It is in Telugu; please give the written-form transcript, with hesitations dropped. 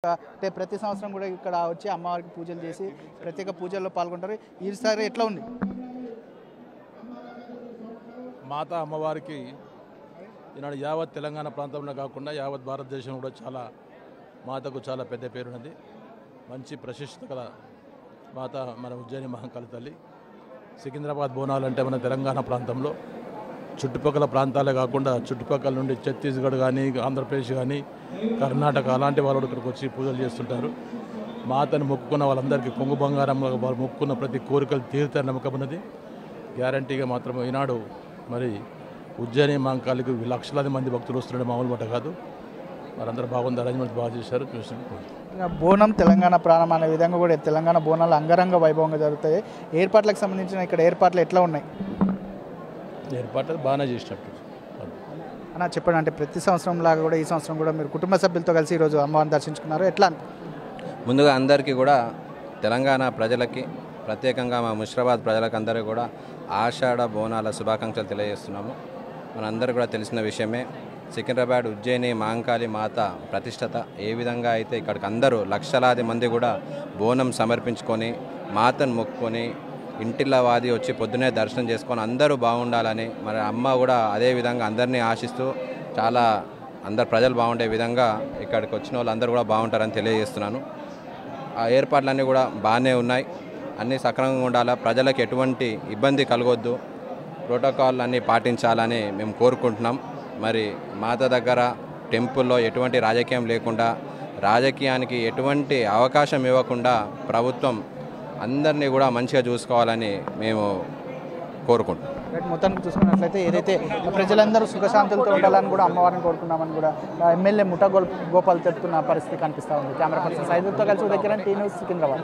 అంటే ప్రతి సంవత్సరం కూడా ఇక్కడ వచ్చి అమ్మవారికి పూజలు చేసి ప్రత్యేక పూజల్లో పాల్గొంటారు. ఈసారి ఎట్లా ఉంది? మాతా అమ్మవారికి ఈనాడు యావత్ తెలంగాణ ప్రాంతంలో కాకుండా యావత్ భారతదేశం కూడా చాలా మాతకు చాలా పెద్ద పేరున్నది. మంచి ప్రశస్త గల మాత మన ఉజ్జయిని మహంకాళి తల్లి. సికింద్రాబాద్ బోనాలు అంటే మన తెలంగాణ ప్రాంతంలో చుట్టుపక్కల ప్రాంతాలే కాకుండా చుట్టుపక్కల నుండి ఛత్తీస్గఢ్ కానీ ఆంధ్రప్రదేశ్ కానీ కర్ణాటక అలాంటి వాళ్ళు ఇక్కడికి వచ్చి పూజలు చేస్తుంటారు. మాతను మొక్కుకున్న వాళ్ళందరికీ కొంగు బంగారం వాళ్ళు మొక్కుకున్న ప్రతి కోరికలు తీరుతారు నమ్మకం ఉన్నది. గ్యారంటీగా మాత్రం ఈనాడు మరి ఉజ్జయిని మహంకాళికి లక్షలాది మంది భక్తులు వస్తుండే మామూలు మాట కాదు. వారందరూ బాగుంది, అరేంజ్మెంట్ బాగా చేశారు. బోనం తెలంగాణ ప్రాణం అనే విధంగా కూడా తెలంగాణ బోనాలు అంగరంగ వైభవంగా జరుగుతాయి. ఏర్పాట్లకు సంబంధించిన ఇక్కడ ఏర్పాట్లు ఎట్లా ఉన్నాయి? ఏర్పాట్లు బాగానే చేసినట్టు అన్న చెప్పండి. అంటే ప్రతి సంవత్సరం లాగా కూడా ఈ సంవత్సరం కూడా మీరు కుటుంబ సభ్యులతో కలిసి ఈరోజు అమ్మవారిని దర్శించుకున్నారు. ఎట్లా? ముందుగా అందరికీ కూడా తెలంగాణ ప్రజలకి ప్రత్యేకంగా మా ముషిరాబాద్ ప్రజలకు అందరికీ కూడా ఆషాఢ బోనాల శుభాకాంక్షలు తెలియజేస్తున్నాము. మనందరికీ కూడా తెలిసిన విషయమే, సికింద్రాబాద్ ఉజ్జయిని మహంకాళి మాత ప్రతిష్టత ఏ విధంగా అయితే ఇక్కడికి అందరూ లక్షలాది మంది కూడా బోనం సమర్పించుకొని మాతను మొక్కుకొని ఇంటిల్లా వాది వచ్చి పొద్దునే దర్శనం చేసుకొని అందరూ బాగుండాలని, మరి అమ్మ కూడా అదే విధంగా అందరినీ ఆశిస్తూ చాలా అందరు ప్రజలు బాగుండే విధంగా ఇక్కడికి వచ్చిన వాళ్ళు అందరూ కూడా బాగుంటారని తెలియజేస్తున్నాను. ఆ ఏర్పాట్లన్నీ కూడా బాగానే ఉన్నాయి, అన్నీ సక్రమంగా ఉండాలా, ప్రజలకు ఎటువంటి ఇబ్బంది కలగొద్దు, ప్రోటోకాల్ అన్నీ పాటించాలని మేము కోరుకుంటున్నాం. మరి మాత దగ్గర టెంపుల్లో ఎటువంటి రాజకీయం లేకుండా, రాజకీయానికి ఎటువంటి అవకాశం ఇవ్వకుండా ప్రభుత్వం అందరినీ కూడా మంచిగా చూసుకోవాలని మేము కోరుకుంటున్నాం. మొత్తానికి చూసుకున్నట్లయితే ఏదైతే ప్రజలందరూ సుఖశాంతులతో ఉండాలని కూడా అమ్మవారిని కోరుకున్నామని కూడా ఎమ్మెల్యే ముఠా గోపాల్ చెప్తున్న పరిస్థితి కనిపిస్తూ ఉంది. కెమెరా పర్సన్ సైదుతో కలిసి దగ్గర టీ న్యూస్ సికింద్రాబాద్.